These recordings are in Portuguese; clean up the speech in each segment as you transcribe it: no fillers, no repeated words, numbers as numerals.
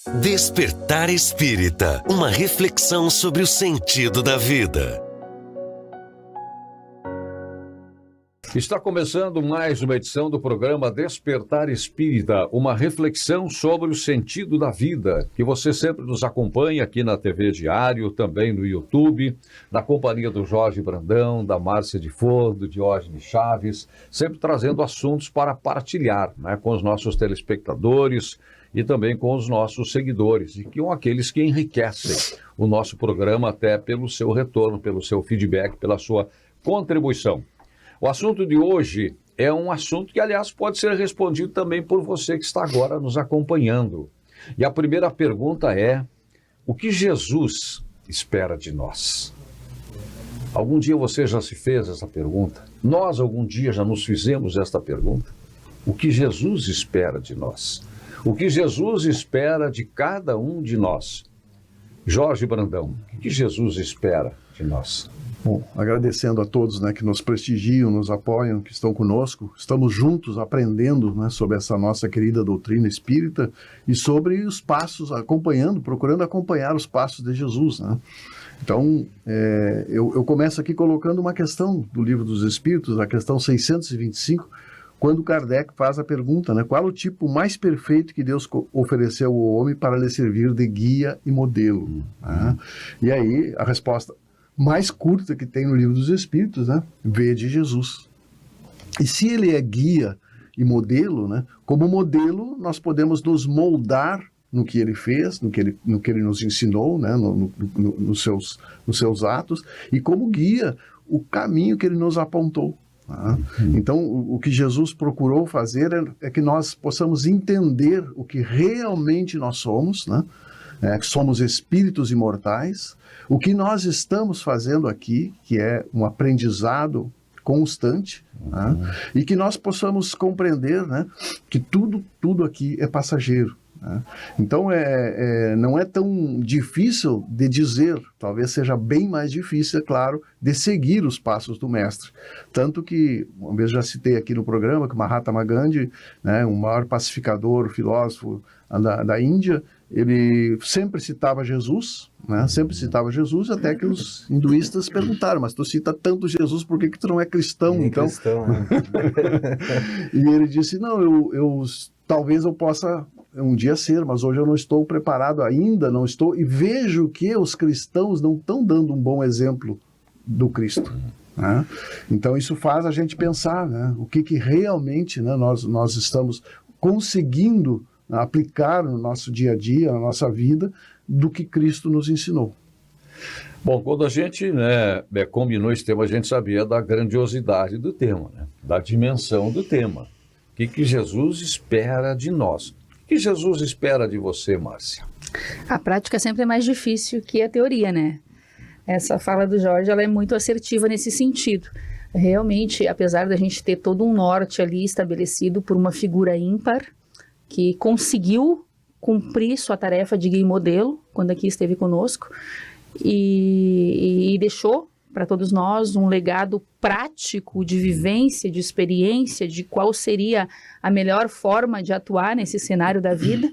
Despertar Espírita, uma reflexão sobre o sentido da vida. Está começando mais uma edição do programa Despertar Espírita, uma reflexão sobre o sentido da vida, que você sempre nos acompanha aqui na TV Diário, também no YouTube, na companhia do Jorge Brandão, da Márcia de For, do Diógenes Chaves, sempre trazendo assuntos para partilhar, né, com os nossos telespectadores e também com os nossos seguidores, e com aqueles que enriquecem o nosso programa até pelo seu retorno, pelo seu feedback, pela sua contribuição. O assunto de hoje é um assunto que, aliás, pode ser respondido também por você que está agora nos acompanhando. E a primeira pergunta é: o que Jesus espera de nós? Algum dia você já se fez essa pergunta? Nós, algum dia, já nos fizemos esta pergunta? O que Jesus espera de nós? O que Jesus espera de cada um de nós? Jorge Brandão, o que Jesus espera de nós? Bom, agradecendo a todos, né, que nos prestigiam, nos apoiam, que estão conosco. Estamos juntos aprendendo, né, sobre essa nossa querida doutrina espírita e sobre os passos, procurando acompanhar os passos de Jesus, né? Então, eu começo aqui colocando uma questão do Livro dos Espíritos, a questão 625, quando Kardec faz a pergunta, né, qual o tipo mais perfeito que Deus ofereceu ao homem para lhe servir de guia e modelo? Né? E aí, a resposta mais curta que tem no Livro dos Espíritos, né? Vede Jesus. E se ele é guia e modelo, né? Como modelo, nós podemos nos moldar no que ele fez, no que ele nos ensinou, né? Nos seus atos, e como guia, o caminho que ele nos apontou. Tá? Então, o que Jesus procurou fazer é que nós possamos entender o que realmente nós somos, né? Que somos espíritos imortais, o que nós estamos fazendo aqui, que é um aprendizado constante, né? E que nós possamos compreender, né, que tudo aqui é passageiro. Né? Então, não é tão difícil de dizer, talvez seja bem mais difícil, é claro, de seguir os passos do mestre. Tanto que, uma vez já citei aqui no programa, que Mahatma Gandhi, né, o maior pacificador, filósofo da Índia, ele sempre citava Jesus, né? Sempre citava Jesus, até que os hinduístas perguntaram, mas tu cita tanto Jesus, por que tu não é cristão? Então, cristão, né? E ele disse, não, talvez eu possa um dia ser, mas hoje eu não estou preparado ainda, não estou, e vejo que os cristãos não estão dando um bom exemplo do Cristo. Né? Então isso faz a gente pensar, né? O que realmente, né, nós estamos conseguindo aplicar no nosso dia a dia, na nossa vida, do que Cristo nos ensinou. Bom, quando a gente, né, combinou esse tema, a gente sabia da grandiosidade do tema, né, da dimensão do tema. O que Jesus espera de nós? O que Jesus espera de você, Márcia? A prática sempre é mais difícil que a teoria, né? Essa fala do Jorge, ela é muito assertiva nesse sentido. Realmente, apesar da gente ter todo um norte ali estabelecido por uma figura ímpar, que conseguiu cumprir sua tarefa de guia e modelo, quando aqui esteve conosco, e deixou para todos nós um legado prático de vivência, de experiência, de qual seria a melhor forma de atuar nesse cenário da vida.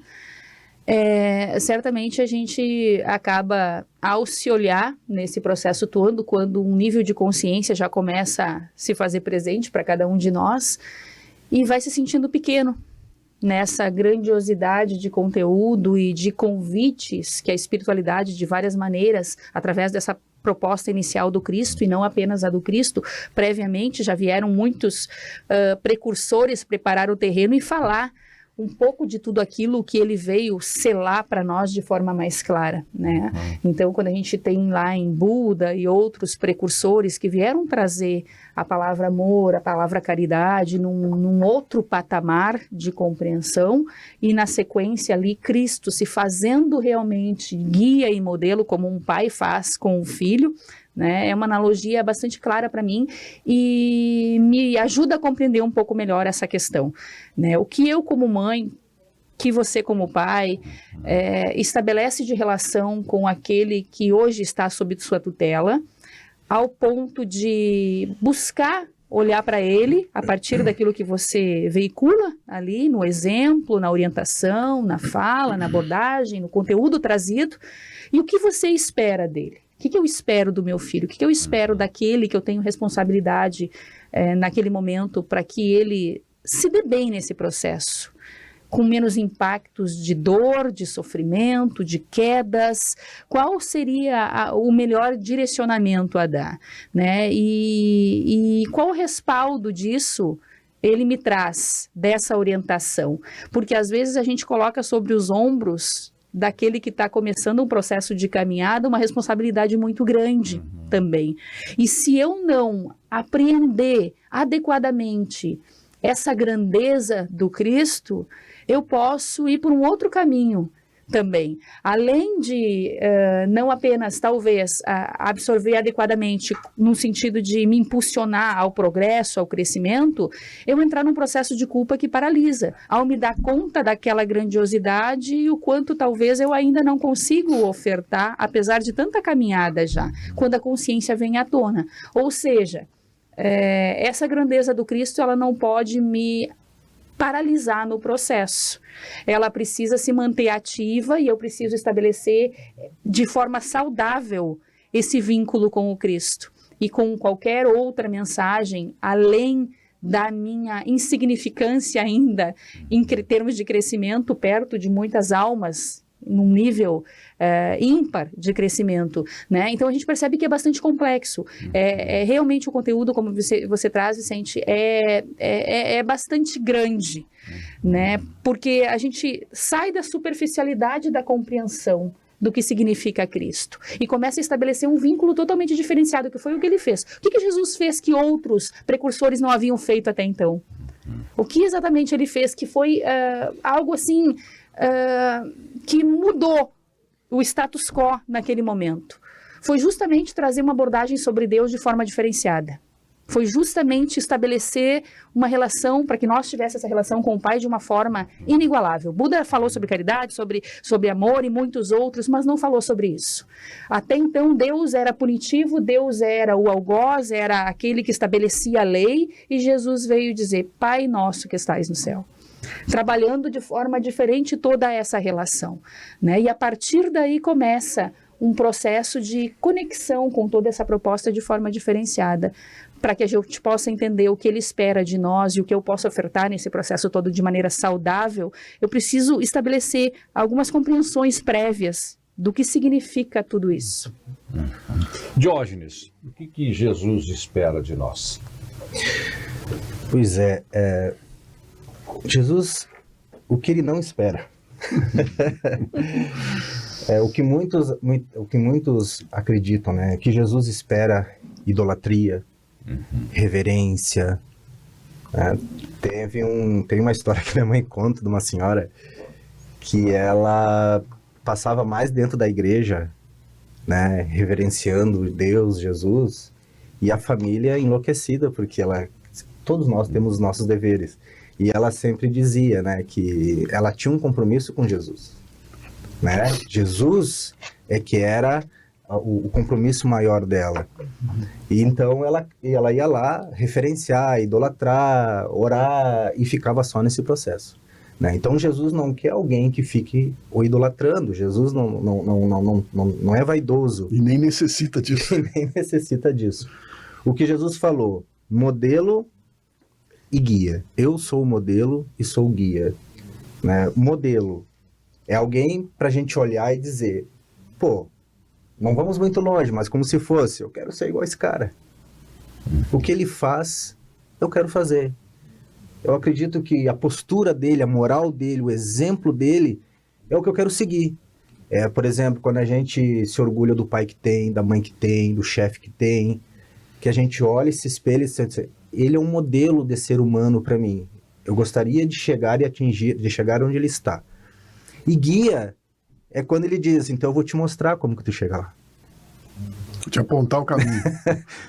Certamente a gente acaba, ao se olhar nesse processo todo, quando um nível de consciência já começa a se fazer presente para cada um de nós, e vai se sentindo pequeno nessa grandiosidade de conteúdo e de convites que a espiritualidade, de várias maneiras, através dessa proposta inicial do Cristo, e não apenas a do Cristo, previamente já vieram muitos precursores preparar o terreno e falar um pouco de tudo aquilo que ele veio selar para nós de forma mais clara, né? Então, quando a gente tem lá em Buda e outros precursores que vieram trazer a palavra amor, a palavra caridade num outro patamar de compreensão, e na sequência ali Cristo se fazendo realmente guia e modelo, como um pai faz com o filho, né? É uma analogia bastante clara para mim e me ajuda a compreender um pouco melhor essa questão, né? O que eu como mãe, que você como pai, estabelece de relação com aquele que hoje está sob sua tutela, ao ponto de buscar olhar para ele a partir daquilo que você veicula ali no exemplo, na orientação, na fala, na abordagem, no conteúdo trazido, e o que você espera dele. O que eu espero do meu filho? O que eu espero daquele que eu tenho responsabilidade naquele momento para que ele se dê bem nesse processo? Com menos impactos de dor, de sofrimento, de quedas, qual seria o melhor direcionamento a dar, né? E qual o respaldo disso ele me traz, dessa orientação? Porque às vezes a gente coloca sobre os ombros daquele que está começando um processo de caminhada uma responsabilidade muito grande também. E se eu não apreender adequadamente essa grandeza do Cristo, eu posso ir por um outro caminho também. Além de não apenas, talvez, absorver adequadamente no sentido de me impulsionar ao progresso, ao crescimento, eu entrar num processo de culpa que paralisa, ao me dar conta daquela grandiosidade e o quanto talvez eu ainda não consigo ofertar, apesar de tanta caminhada já, quando a consciência vem à tona. Ou seja, essa grandeza do Cristo, ela não pode me paralisar no processo. Ela precisa se manter ativa e eu preciso estabelecer de forma saudável esse vínculo com o Cristo e com qualquer outra mensagem, além da minha insignificância ainda em termos de crescimento, perto de muitas almas, num nível ímpar de crescimento, né? Então a gente percebe que é bastante complexo. Realmente o conteúdo, como você traz, Vicente, é bastante grande, né? Porque a gente sai da superficialidade da compreensão do que significa Cristo e começa a estabelecer um vínculo totalmente diferenciado, que foi o que ele fez. O que Jesus fez que outros precursores não haviam feito até então? O que exatamente ele fez que foi algo assim que mudou o status quo naquele momento? Foi justamente trazer uma abordagem sobre Deus de forma diferenciada. Foi justamente estabelecer uma relação, para que nós tivéssemos essa relação com o Pai de uma forma inigualável. Buda falou sobre caridade, sobre amor e muitos outros, mas não falou sobre isso. Até então, Deus era punitivo, Deus era o algoz, era aquele que estabelecia a lei, e Jesus veio dizer: Pai nosso que estais no céu. Trabalhando de forma diferente toda essa relação, né? E a partir daí começa um processo de conexão com toda essa proposta de forma diferenciada, para que a gente possa entender o que ele espera de nós e o que eu posso ofertar nesse processo todo de maneira saudável. Eu preciso estabelecer algumas compreensões prévias do que significa tudo isso. Diógenes, o que Jesus espera de nós? Pois Jesus, o que ele não espera. O que muitos acreditam, né? Que Jesus espera idolatria, reverência. Tem uma história que minha mãe conta de uma senhora que ela passava mais dentro da igreja, né? Reverenciando Deus, Jesus, e a família enlouquecida, porque todos nós temos os nossos deveres. E ela sempre dizia, né, que ela tinha um compromisso com Jesus, né? Jesus é que era o compromisso maior dela. E então ela ia lá referenciar, idolatrar, orar e ficava só nesse processo, né? Então Jesus não quer alguém que fique o idolatrando. Jesus não é vaidoso. E nem necessita disso. E nem necessita disso. O que Jesus falou: modelo e guia. Eu sou o modelo e sou o guia, né? Modelo é alguém para a gente olhar e dizer: pô, não vamos muito longe, mas como se fosse, eu quero ser igual a esse cara. O que ele faz, eu quero fazer. Eu acredito que a postura dele, a moral dele, o exemplo dele é o que eu quero seguir. Por exemplo, quando a gente se orgulha do pai que tem, da mãe que tem, do chefe que tem, que a gente olha e se espelha e se... Ele é um modelo de ser humano para mim. Eu gostaria de chegar e atingir, de chegar onde ele está. E guia é quando ele diz: então eu vou te mostrar como que tu chega lá. Vou te apontar o caminho.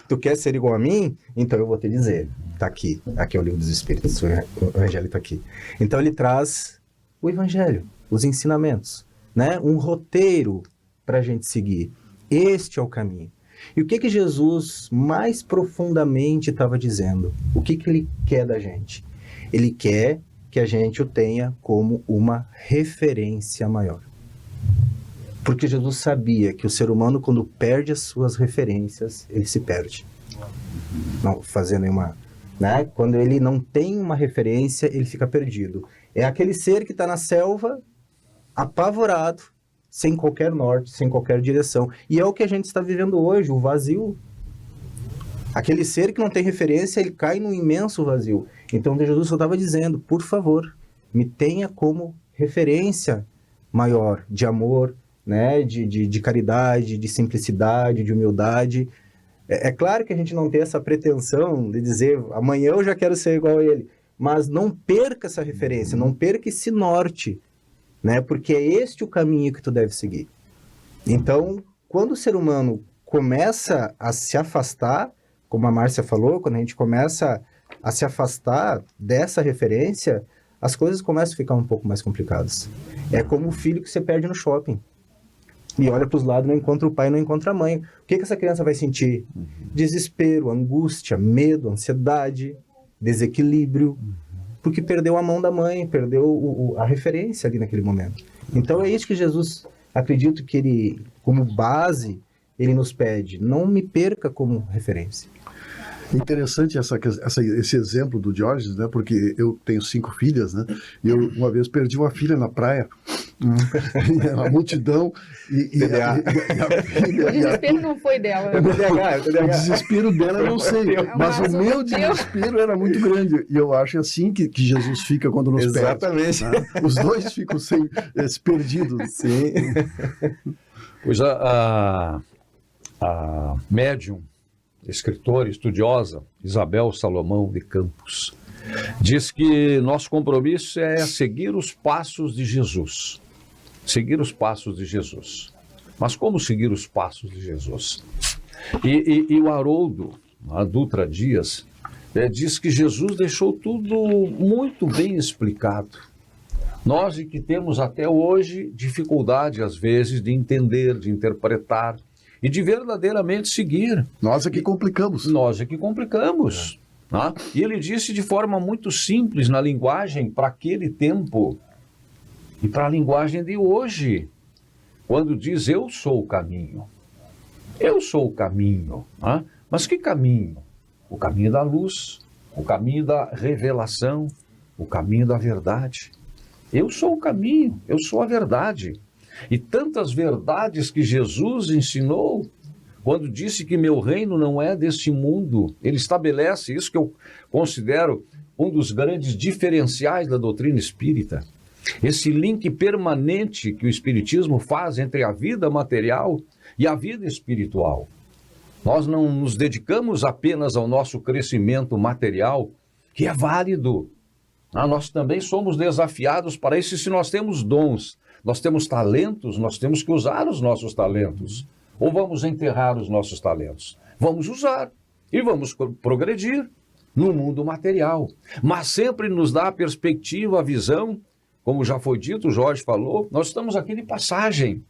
Tu quer ser igual a mim? Então eu vou te dizer. Tá aqui. Aqui é o livro dos Espíritos. O Evangelho tá aqui. Então ele traz o Evangelho, os ensinamentos, né? Um roteiro para a gente seguir. Este é o caminho. E o que que Jesus mais profundamente estava dizendo? O que que ele quer da gente? Ele quer que a gente o tenha como uma referência maior. Porque Jesus sabia que o ser humano, quando perde as suas referências, ele se perde. Não fazendo nenhuma... Né? Quando ele não tem uma referência, ele fica perdido. É aquele ser que está na selva, apavorado, sem qualquer norte, sem qualquer direção. E é o que a gente está vivendo hoje, o vazio. Aquele ser que não tem referência, ele cai num imenso vazio. Então Jesus só estava dizendo, por favor, me tenha como referência maior de amor, né? de caridade, de simplicidade, de humildade. É claro que a gente não tem essa pretensão de dizer, amanhã eu já quero ser igual a ele, mas não perca essa referência, não perca esse norte, né? Porque é este o caminho que tu deve seguir. Então, quando o ser humano começa a se afastar, como a Márcia falou, quando a gente começa a se afastar dessa referência, as coisas começam a ficar um pouco mais complicadas. É como o filho que você perde no shopping. E olha para os lados, não encontra o pai, não encontra a mãe. O que essa criança vai sentir? Desespero, angústia, medo, ansiedade, desequilíbrio, porque perdeu a mão da mãe, perdeu a referência ali naquele momento. Então é isso que Jesus, acredito que ele, como base, ele nos pede, não me perca como referência. Interessante esse exemplo do Diógenes, né? Porque eu tenho 5 filhas, né? E eu uma vez perdi uma filha na praia, a multidão e a filha... O desespero não foi dela. O desespero dela eu não sei, mas o meu desespero era muito grande. E eu acho assim que Jesus fica quando nos perde. Exatamente. Né? Os dois ficam se perdidos. Sim. Pois a médium, escritora, estudiosa, Isabel Salomão de Campos, diz que nosso compromisso é seguir os passos de Jesus. Seguir os passos de Jesus. Mas como seguir os passos de Jesus? E o Haroldo, a Dutra Dias, diz que Jesus deixou tudo muito bem explicado. Nós que temos até hoje dificuldade, às vezes, de entender, de interpretar, e de verdadeiramente seguir. Nós é que complicamos. Nós é que complicamos. Né? E ele disse de forma muito simples na linguagem para aquele tempo e para a linguagem de hoje, quando diz eu sou o caminho. Eu sou o caminho. Né? Mas que caminho? O caminho da luz, o caminho da revelação, o caminho da verdade. Eu sou o caminho, eu sou a verdade. E tantas verdades que Jesus ensinou, quando disse que meu reino não é deste mundo, ele estabelece isso que eu considero um dos grandes diferenciais da doutrina espírita. Esse link permanente que o espiritismo faz entre a vida material e a vida espiritual. Nós não nos dedicamos apenas ao nosso crescimento material, que é válido. Nós também somos desafiados para isso se nós temos dons. Nós temos talentos, nós temos que usar os nossos talentos. Ou vamos enterrar os nossos talentos? Vamos usar e vamos progredir no mundo material. Mas sempre nos dá a perspectiva, a visão, como já foi dito, o Jorge falou, nós estamos aqui de passagem.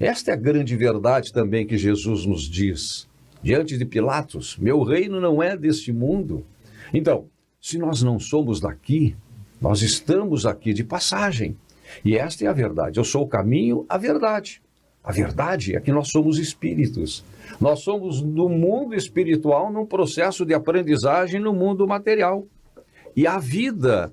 Esta é a grande verdade também que Jesus nos diz. Diante de Pilatos, meu reino não é deste mundo. Então, se nós não somos daqui, nós estamos aqui de passagem. E esta é a verdade. Eu sou o caminho, a verdade. A verdade é que nós somos espíritos. Nós somos no mundo espiritual num processo de aprendizagem no mundo material. E a vida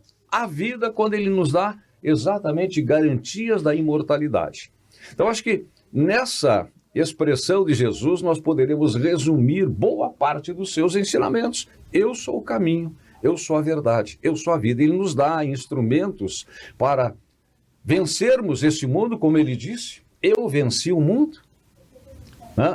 quando ele nos dá exatamente garantias da imortalidade. Então, acho que nessa expressão de Jesus nós poderemos resumir boa parte dos seus ensinamentos. Eu sou o caminho, eu sou a verdade, eu sou a vida. Ele nos dá instrumentos para vencermos este mundo, como ele disse, eu venci o mundo.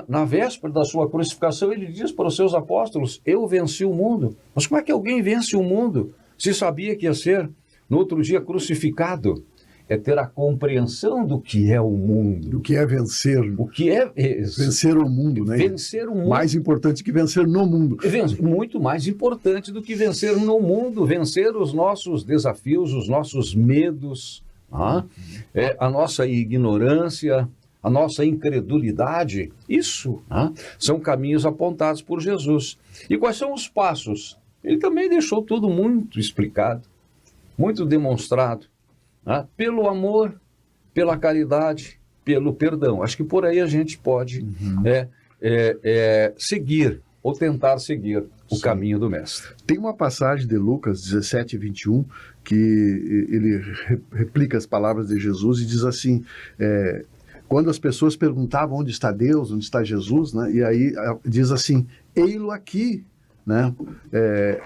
Na véspera da sua crucificação, ele diz para os seus apóstolos, eu venci o mundo. Mas como é que alguém vence o mundo se sabia que ia ser, no outro dia, crucificado? É ter a compreensão do que é o mundo. Do que é vencer. O que é vencer o mundo, né? Vencer o mundo. Mais importante que vencer no mundo. Muito mais importante do que vencer no mundo. Vencer os nossos desafios, os nossos medos, a nossa ignorância, a nossa incredulidade. Isso, né? São caminhos apontados por Jesus. E quais são os passos? Ele também deixou tudo muito explicado, muito demonstrado, né? Pelo amor, pela caridade, pelo perdão. Acho que por aí a gente pode seguir, ou tentar seguir o caminho do Mestre. Tem uma passagem de Lucas 17, 21, que ele replica as palavras de Jesus e diz assim, quando as pessoas perguntavam onde está Deus, onde está Jesus, né? E aí diz assim, ei-lo aqui, né?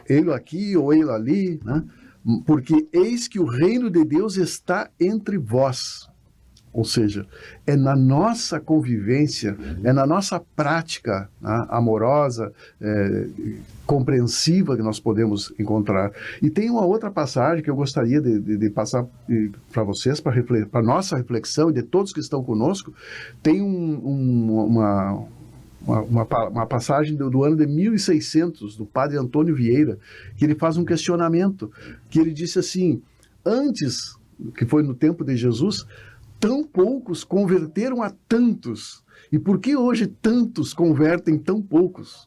Ei-lo aqui ou ei-lo ali, né? Porque eis que o reino de Deus está entre vós. Ou seja, é na nossa convivência, é na nossa prática, né, amorosa, compreensiva que nós podemos encontrar. E tem uma outra passagem que eu gostaria de passar para vocês, para nossa reflexão e de todos que estão conosco. Tem uma passagem do ano de 1600, do padre Antônio Vieira, que ele faz um questionamento, que ele disse assim, antes, que foi no tempo de Jesus, tão poucos converteram a tantos. E por que hoje tantos convertem tão poucos?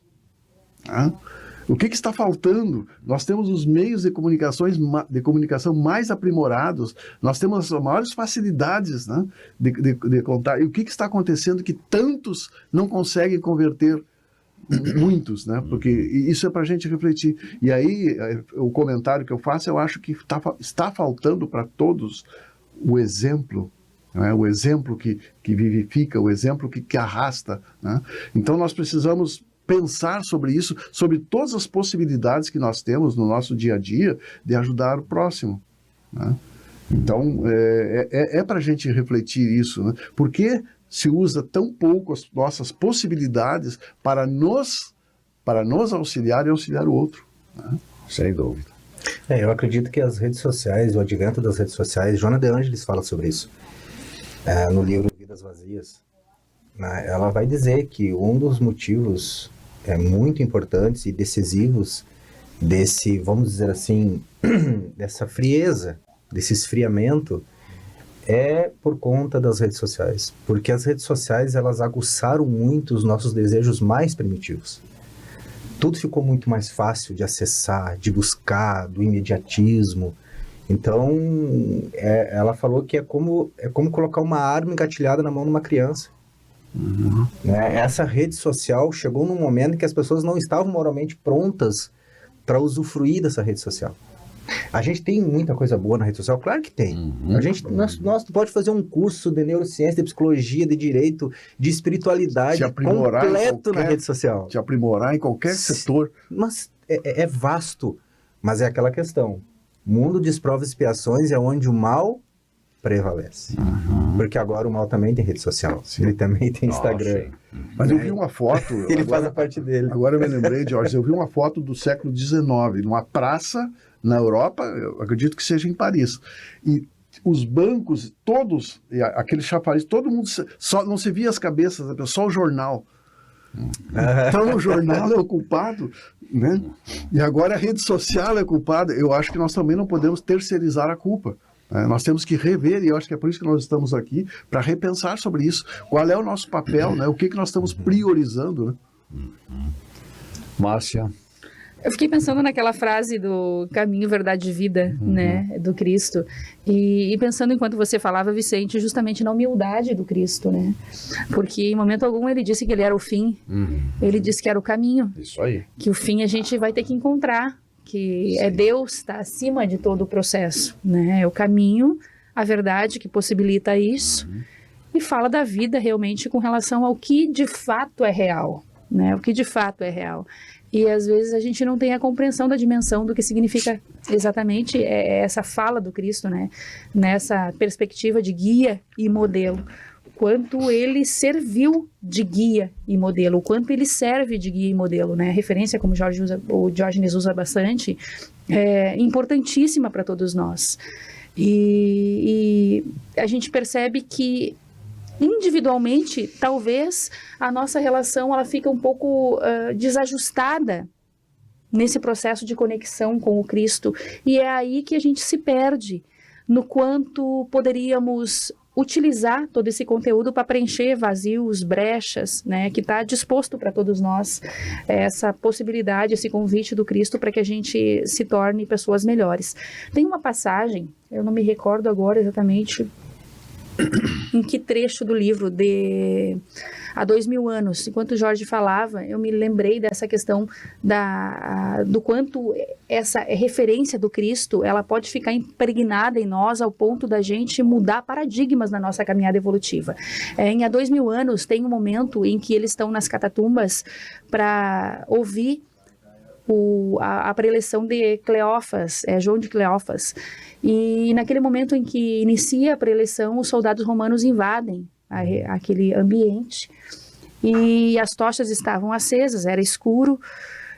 O que está faltando? Nós temos os meios de comunicação mais aprimorados, nós temos as maiores facilidades, né, de contar. E o que está acontecendo que tantos não conseguem converter muitos, né? Porque isso é para a gente refletir. E aí, o comentário que eu faço, eu acho que está faltando para todos o exemplo, né? O exemplo que vivifica, o exemplo que arrasta, né? Então nós precisamos pensar sobre isso, sobre todas as possibilidades que nós temos no nosso dia a dia de ajudar o próximo, né? Então para a gente refletir isso, né? Por que se usa tão pouco as nossas possibilidades para nos auxiliar e auxiliar o outro, né? Sem dúvida. Eu acredito que as redes sociais, o advento das redes sociais, Joana de Ângelis fala sobre isso, no livro Vidas Vazias. Ela vai dizer que um dos motivos muito importantes e decisivos desse, vamos dizer assim, dessa frieza, desse esfriamento, é por conta das redes sociais. Porque as redes sociais, elas aguçaram muito os nossos desejos mais primitivos. Tudo ficou muito mais fácil de acessar, de buscar, do imediatismo. Então, ela falou que é como colocar uma arma engatilhada na mão de uma criança. Uhum. Essa rede social chegou num momento em que as pessoas não estavam moralmente prontas para usufruir dessa rede social. A gente tem muita coisa boa na rede social? Claro que tem. Uhum. Nós pode fazer um curso de neurociência, de psicologia, de direito, de espiritualidade completo na rede social. Te aprimorar em qualquer setor. Mas é vasto. Mas é aquela questão. Mundo de provas e expiações é onde o mal prevalece. Uhum. Porque agora o mal também tem rede social. Sim. Ele também tem Instagram. Mas eu vi uma foto... Ele faz a parte dele. Agora eu me lembrei, Jorge, eu vi uma foto do século XIX, numa praça na Europa, eu acredito que seja em Paris. E os bancos, todos, aqueles chafariz, todo mundo, só não se via as cabeças, só o jornal. Então o jornal é o culpado, né? E agora a rede social é culpada. Eu acho que nós também não podemos terceirizar a culpa. Nós temos que rever, e eu acho que é por isso que nós estamos aqui, para repensar sobre isso. Qual é o nosso papel, né? O que nós estamos priorizando, né? Márcia? Eu fiquei pensando naquela frase do caminho, verdade e vida, né, do Cristo. E pensando enquanto você falava, Vicente, justamente na humildade do Cristo, né? Porque em momento algum ele disse que ele era o fim. Ele disse que era o caminho. Isso aí. Que o fim a gente vai ter que encontrar. Que é Deus está acima de todo o processo, né? É o caminho, a verdade que possibilita isso. E fala da vida realmente com relação ao que de fato é real, né? O que de fato é real. E às vezes a gente não tem a compreensão da dimensão do que significa exatamente essa fala do Cristo, né? Nessa perspectiva de guia e modelo. O quanto ele serviu de guia e modelo, o quanto ele serve de guia e modelo, né? A referência, como o Diógenes usa bastante, é importantíssima para todos nós. E a gente percebe que individualmente, talvez a nossa relação ela fica um pouco desajustada nesse processo de conexão com o Cristo. E é aí que a gente se perde no quanto poderíamos utilizar todo esse conteúdo para preencher vazios, brechas, né, que está disposto para todos nós, essa possibilidade, esse convite do Cristo para que a gente se torne pessoas melhores. Tem uma passagem, eu não me recordo agora exatamente em que trecho do livro, há 2000 anos, enquanto o Jorge falava, eu me lembrei dessa questão do quanto essa referência do Cristo, ela pode ficar impregnada em nós ao ponto da gente mudar paradigmas na nossa caminhada evolutiva. Há 2000 anos tem um momento em que eles estão nas catatumbas para ouvir a preleção de Cleófas, João de Cleófas. E naquele momento em que inicia a preleção, os soldados romanos invadem aquele ambiente e as tochas estavam acesas, era escuro,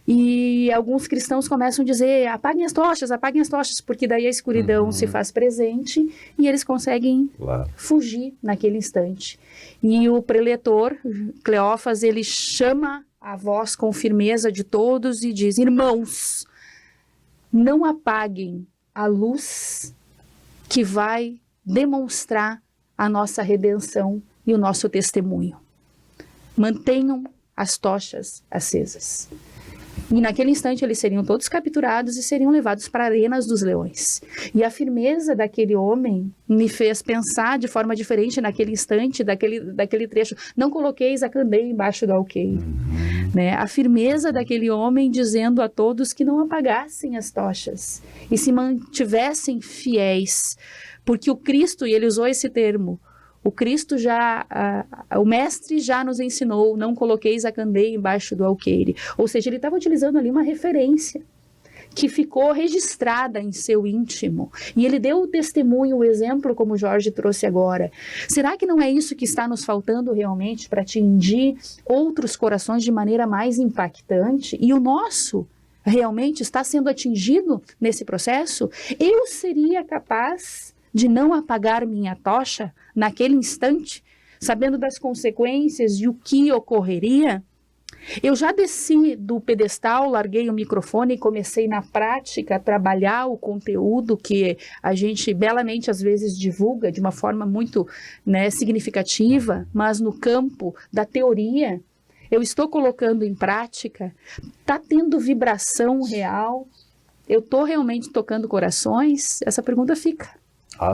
e alguns cristãos começam a dizer: apaguem as tochas, porque daí a escuridão se faz presente e eles conseguem fugir naquele instante. E o preletor, Cleófas, ele chama a voz com firmeza de todos e diz: irmãos, não apaguem a luz que vai demonstrar a nossa redenção e o nosso testemunho. Mantenham as tochas acesas. E naquele instante eles seriam todos capturados e seriam levados para arenas dos leões. E a firmeza daquele homem me fez pensar de forma diferente naquele instante, daquele trecho. Não coloqueis a candeia embaixo do alqueire. Né? A firmeza daquele homem dizendo a todos que não apagassem as tochas e se mantivessem fiéis. Porque o Cristo, e ele usou esse termo, o Cristo o mestre já nos ensinou: não coloqueis a candeia embaixo do alqueire. Ou seja, ele estava utilizando ali uma referência que ficou registrada em seu íntimo. E ele deu o testemunho, o exemplo, como o Jorge trouxe agora. Será que não é isso que está nos faltando realmente para atingir outros corações de maneira mais impactante? E o nosso realmente está sendo atingido nesse processo? Eu seria capaz de não apagar minha tocha naquele instante, sabendo das consequências e o que ocorreria? Eu já desci do pedestal, larguei o microfone e comecei na prática a trabalhar o conteúdo que a gente belamente às vezes divulga de uma forma muito, significativa, mas no campo da teoria, eu estou colocando em prática, está tendo vibração real, eu estou realmente tocando corações? Essa pergunta fica.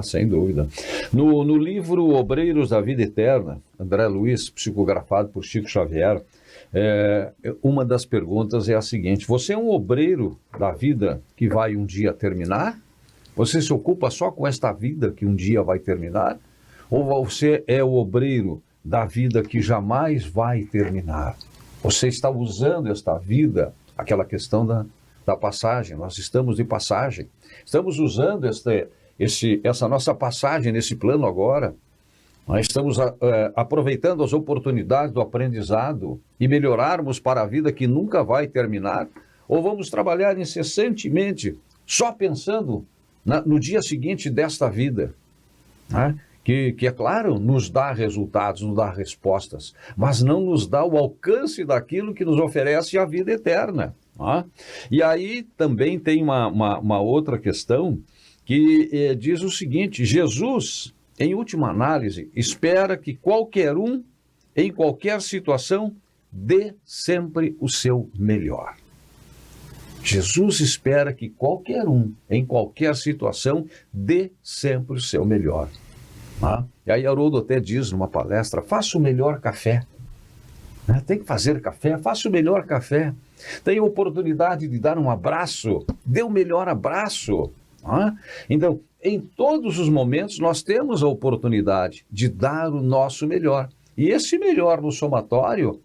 Sem dúvida. No livro Obreiros da Vida Eterna, André Luiz, psicografado por Chico Xavier, uma das perguntas é a seguinte: você é um obreiro da vida que vai um dia terminar? Você se ocupa só com esta vida que um dia vai terminar? Ou você é o obreiro da vida que jamais vai terminar? Você está usando esta vida, aquela questão da passagem, nós estamos de passagem, estamos usando essa nossa passagem nesse plano agora, nós estamos aproveitando as oportunidades do aprendizado e melhorarmos para a vida que nunca vai terminar, ou vamos trabalhar incessantemente só pensando no dia seguinte desta vida, né? Que é claro, nos dá resultados, nos dá respostas, mas não nos dá o alcance daquilo que nos oferece a vida eterna. Né? E aí também tem uma outra questão que diz o seguinte: Jesus, em última análise, espera que qualquer um, em qualquer situação, dê sempre o seu melhor. Jesus espera que qualquer um, em qualquer situação, dê sempre o seu melhor. E aí Haroldo até diz numa palestra: faça o melhor café. Tem que fazer café, faça o melhor café. Tem a oportunidade de dar um abraço, dê o melhor abraço. Então, em todos os momentos, nós temos a oportunidade de dar o nosso melhor. E esse melhor no somatório,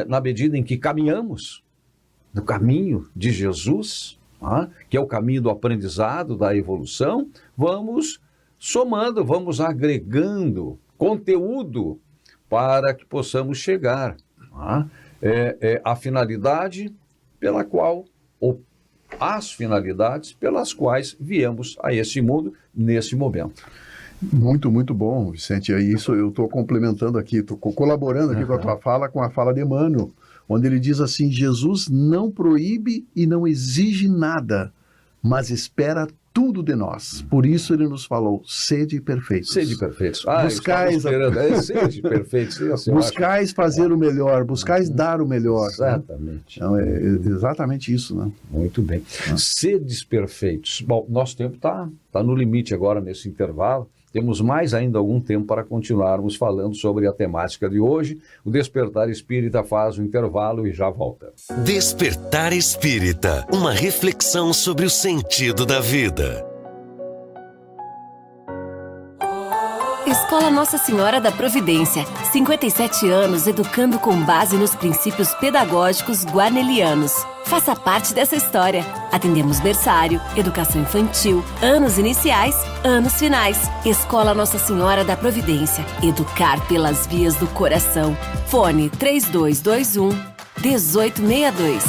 na medida em que caminhamos no caminho de Jesus, que é o caminho do aprendizado, da evolução, vamos somando, vamos agregando conteúdo para que possamos chegar à finalidade pela qual, ou as finalidades pelas quais viemos a esse mundo nesse momento. Muito, muito bom, Vicente. Isso eu estou complementando aqui, estou colaborando aqui com a tua fala, com a fala de Emmanuel, onde ele diz assim: Jesus não proíbe e não exige nada, mas espera tudo de nós. Por isso ele nos falou, sede perfeitos. Sede perfeitos. Buscais sede perfeitos. Buscais fazer o melhor, buscais dar o melhor. Exatamente. Né? Então, é exatamente isso, né? Muito bem. Sedes perfeitos. Bom, nosso tempo está no limite agora nesse intervalo. Temos mais ainda algum tempo para continuarmos falando sobre a temática de hoje. O Despertar Espírita faz o intervalo e já volta. Despertar Espírita, uma reflexão sobre o sentido da vida. Escola Nossa Senhora da Providência, 57 anos educando com base nos princípios pedagógicos guarnelianos. Faça parte dessa história. Atendemos berçário, educação infantil, anos iniciais, anos finais. Escola Nossa Senhora da Providência. Educar pelas vias do coração. Fone 3221-1862.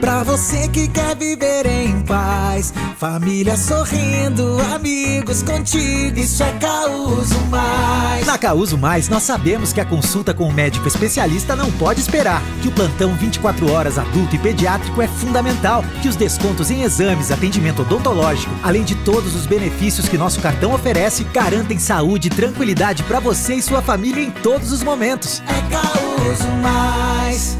Pra você que quer viver em paz, família sorrindo, amigos contigo, isso é Causo Mais. Na Causo Mais, nós sabemos que a consulta com um médico especialista não pode esperar, que o plantão 24 horas adulto e pediátrico é fundamental, que os descontos em exames, atendimento odontológico, além de todos os benefícios que nosso cartão oferece, garantem saúde e tranquilidade pra você e sua família em todos os momentos. É Causo Mais.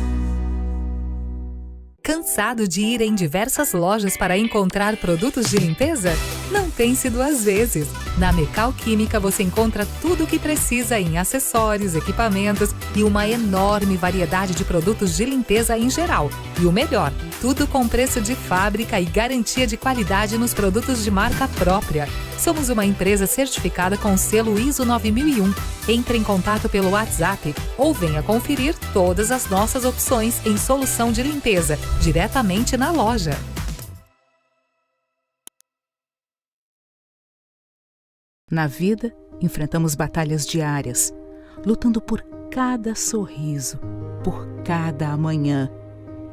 Cansado de ir em diversas lojas para encontrar produtos de limpeza? Não pense duas vezes. Na Mecal Química você encontra tudo o que precisa em acessórios, equipamentos e uma enorme variedade de produtos de limpeza em geral. E o melhor, tudo com preço de fábrica e garantia de qualidade nos produtos de marca própria. Somos uma empresa certificada com selo ISO 9001. Entre em contato pelo WhatsApp ou venha conferir todas as nossas opções em solução de limpeza, diretamente na loja. Na vida, enfrentamos batalhas diárias, lutando por cada sorriso, por cada amanhã.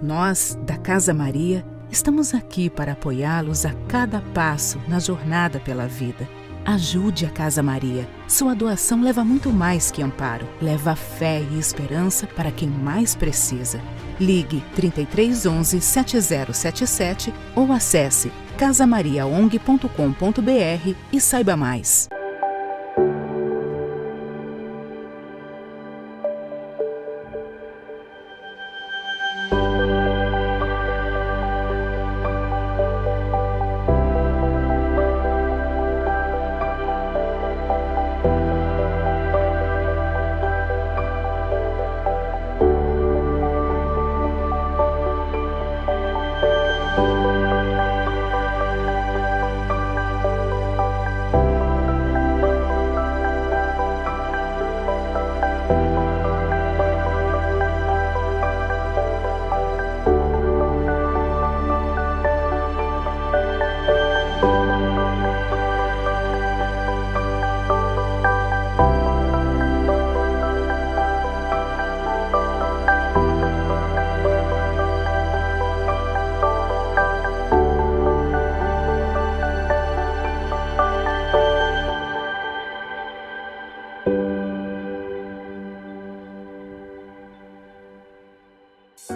Nós, da Casa Maria, estamos aqui para apoiá-los a cada passo na jornada pela vida. Ajude a Casa Maria. Sua doação leva muito mais que amparo. Leva fé e esperança para quem mais precisa. Ligue 3311 7077 ou acesse casamariaong.com.br e saiba mais.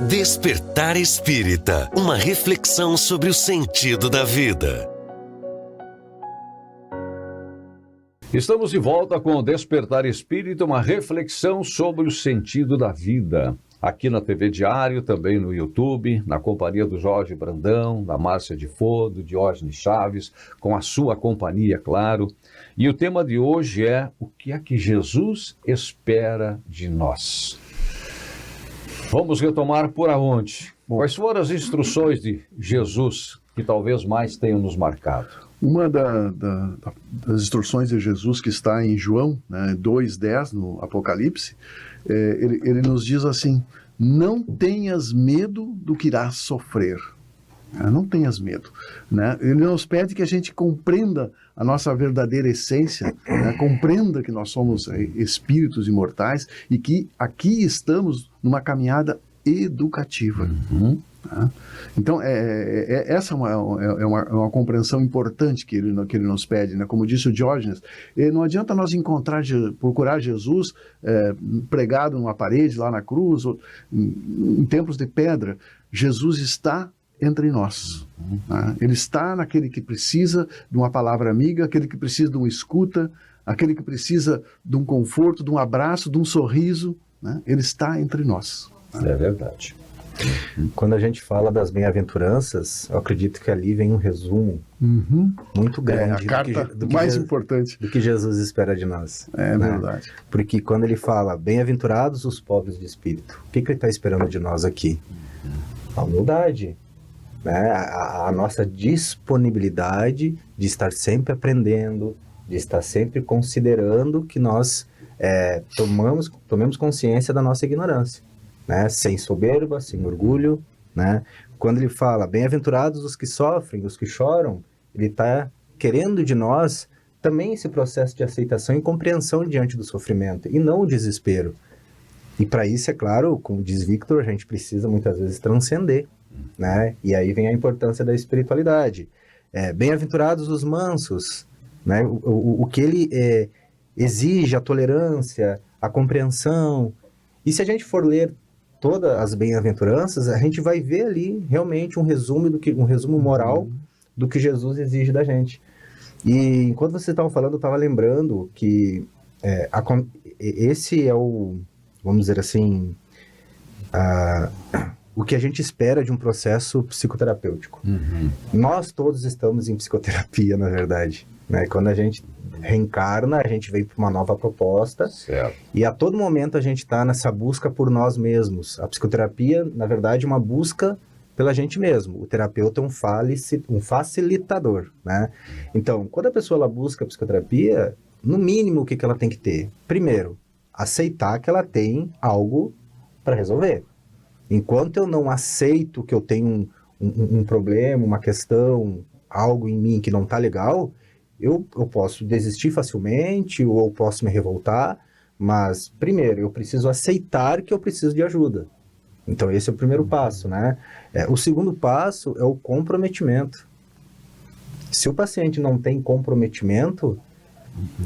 Despertar Espírita, uma reflexão sobre o sentido da vida. Estamos de volta com o Despertar Espírita, uma reflexão sobre o sentido da vida. Aqui na TV Diário, também no YouTube, na companhia do Jorge Brandão, da Márcia de Fô, do Diógenes Chaves, com a sua companhia, claro. E o tema de hoje é: o que é que Jesus espera de nós? Vamos retomar por aonde? Quais foram as instruções de Jesus que talvez mais tenham nos marcado? Uma das instruções de Jesus que está em João, né, 2:10, no Apocalipse, ele nos diz assim: não tenhas medo do que irás sofrer. Não tenhas medo. Né? Ele nos pede que a gente compreenda a nossa verdadeira essência, né? Compreenda que nós somos espíritos imortais e que aqui estamos numa caminhada educativa. Né? Então, essa é uma compreensão importante que ele nos pede, né? Como disse o Diógenes, não adianta nós procurar Jesus pregado numa parede, lá na cruz, ou em templos de pedra. Jesus está entre nós. Né? Ele está naquele que precisa de uma palavra amiga, aquele que precisa de uma escuta, aquele que precisa de um conforto, de um abraço, de um sorriso. Né? Ele está entre nós. É verdade. Quando a gente fala das bem-aventuranças, eu acredito que ali vem um resumo muito grande a carta mais importante do que Jesus espera de nós. É verdade. Porque quando ele fala, bem-aventurados os pobres de espírito, o que ele está esperando de nós aqui? A humildade, né? A nossa disponibilidade de estar sempre aprendendo, de estar sempre considerando que nós tomemos consciência da nossa ignorância. Né? Sem soberba, sem orgulho, né? Quando ele fala, bem-aventurados os que sofrem, os que choram, ele está querendo de nós também esse processo de aceitação e compreensão diante do sofrimento, e não o desespero. E para isso, é claro, como diz Victor, a gente precisa muitas vezes transcender, né? E aí vem a importância da espiritualidade. Bem-aventurados os mansos, né? O que ele exige, a tolerância, a compreensão. E se a gente for ler todas as bem-aventuranças, a gente vai ver ali realmente um resumo moral do que Jesus exige da gente. E enquanto vocês estavam falando, eu estava lembrando que esse é o, vamos dizer assim, o que a gente espera de um processo psicoterapêutico. Nós todos estamos em psicoterapia, na verdade. Né? Quando a gente reencarna, a gente vem para uma nova proposta. Certo. E a todo momento a gente está nessa busca por nós mesmos. A psicoterapia, na verdade, é uma busca pela gente mesmo. O terapeuta é um facilitador, né? Então, quando a pessoa ela busca a psicoterapia, no mínimo o que ela tem que ter? Primeiro, aceitar que ela tem algo para resolver. Enquanto eu não aceito que eu tenho um problema, uma questão, algo em mim que não está legal, eu posso desistir facilmente ou posso me revoltar, mas primeiro eu preciso aceitar que eu preciso de ajuda. Então esse é o primeiro passo, né? O segundo passo é o comprometimento. Se o paciente não tem comprometimento,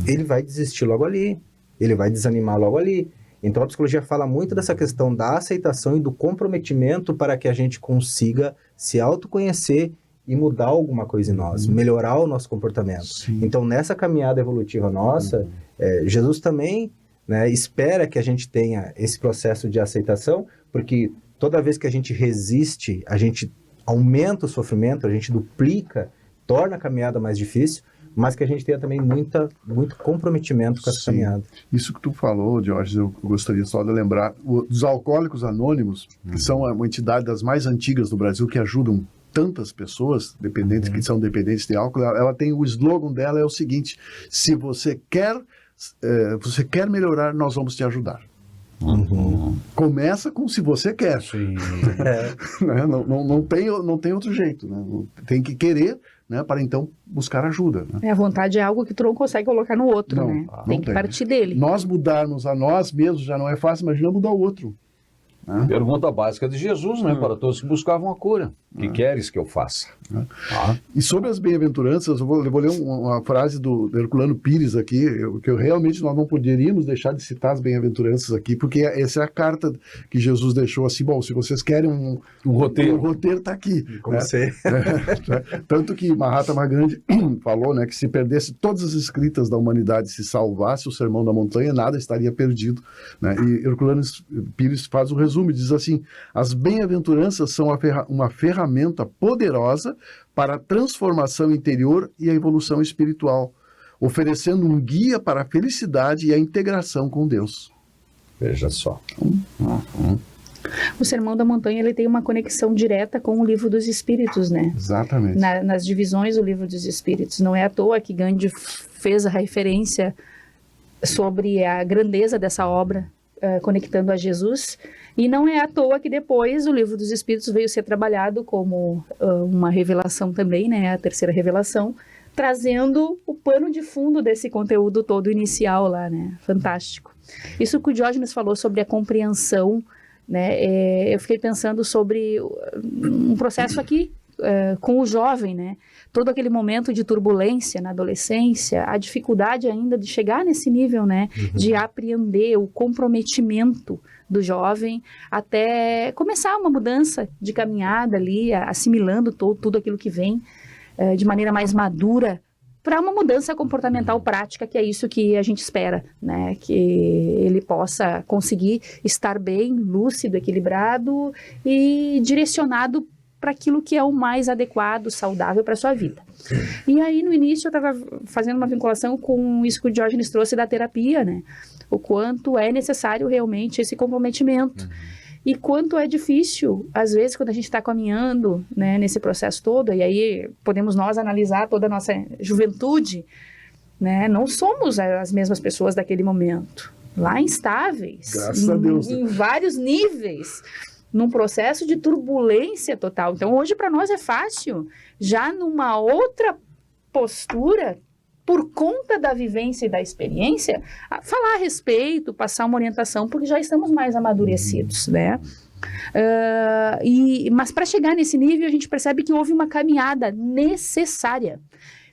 ele vai desistir logo ali, ele vai desanimar logo ali. Então a psicologia fala muito dessa questão da aceitação e do comprometimento para que a gente consiga se autoconhecer e mudar alguma coisa em nós, melhorar o nosso comportamento. Sim. Então, nessa caminhada evolutiva nossa, Jesus também, né, espera que a gente tenha esse processo de aceitação, porque toda vez que a gente resiste, a gente aumenta o sofrimento, a gente duplica, torna a caminhada mais difícil, mas que a gente tenha também muito comprometimento com essa caminhada. Isso que tu falou, Jorge, eu gostaria só de lembrar, os Alcoólicos Anônimos, que são uma entidade das mais antigas do Brasil, que ajudam tantas pessoas dependentes que são dependentes de álcool, ela tem o slogan dela é o seguinte: se você quer melhorar, nós vamos te ajudar. Começa com se você quer. Né? Não tem outro jeito, né? Tem que querer, né, para então buscar ajuda. Né? A vontade é algo que tu não consegue colocar no outro, né? Tem que partir dele. Nós mudarmos a nós mesmos já não é fácil, imagina mudar o outro. Pergunta básica de Jesus, né? Para todos que buscavam a cura. O que queres que eu faça? E sobre as bem-aventuranças, eu vou ler uma frase do Herculano Pires aqui, que realmente nós não poderíamos deixar de citar as bem-aventuranças aqui, porque essa é a carta que Jesus deixou assim, bom, se vocês querem um roteiro, o roteiro está aqui. Como ser. Tanto que Mahatma Gandhi falou, né, que se perdesse todas as escritas da humanidade, se salvasse o Sermão da Montanha, nada estaria perdido. Né? E Herculano Pires faz o resumo e diz assim: as bem-aventuranças são uma ferramenta poderosa para a transformação interior e a evolução espiritual, oferecendo um guia para a felicidade e a integração com Deus. Veja só. O Sermão da Montanha ele tem uma conexão direta com o Livro dos Espíritos, né? Exatamente. Nas divisões do Livro dos Espíritos. Não é à toa que Gandhi fez a referência sobre a grandeza dessa obra, conectando a Jesus. E não é à toa que depois o Livro dos Espíritos veio ser trabalhado como uma revelação também, né? A terceira revelação, trazendo o pano de fundo desse conteúdo todo inicial lá, né? Fantástico. Isso que o Diógenes falou sobre a compreensão né? Eu fiquei pensando sobre um processo aqui com o jovem, né? Todo aquele momento de turbulência na adolescência, a dificuldade ainda de chegar nesse nível, né? De apreender o comprometimento do jovem até começar uma mudança de caminhada ali, assimilando tudo aquilo que vem de maneira mais madura, para uma mudança comportamental prática, que é isso que a gente espera, né? Que ele possa conseguir estar bem, lúcido, equilibrado e direcionado para aquilo que é o mais adequado, saudável para a sua vida. E aí, no início, eu estava fazendo uma vinculação com isso que o Diógenes trouxe da terapia, né? O quanto é necessário realmente esse comprometimento. E quanto é difícil, às vezes, quando a gente está caminhando, né, nesse processo todo, e aí podemos nós analisar toda a nossa juventude, né, não somos as mesmas pessoas daquele momento. Lá instáveis, Graças a Deus. Em vários níveis, num processo de turbulência total. Então, hoje, para nós é fácil, já numa outra postura, por conta da vivência e da experiência, falar a respeito, passar uma orientação, porque já estamos mais amadurecidos, né? Mas para chegar nesse nível, a gente percebe que houve uma caminhada necessária.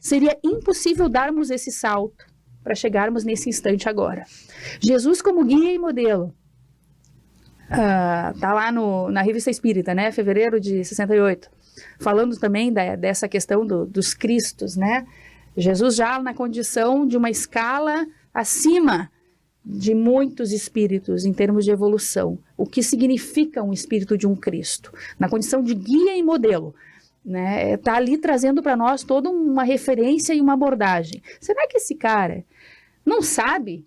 Seria impossível darmos esse salto para chegarmos nesse instante agora. Jesus como guia e modelo. Tá lá na Revista Espírita, né? Fevereiro de 68. Falando também dessa questão dos Cristos, né? Jesus já na condição de uma escala acima de muitos espíritos em termos de evolução. O que significa um espírito de um Cristo? Na condição de guia e modelo, né? Tá ali trazendo para nós toda uma referência e uma abordagem. Será que esse cara não sabe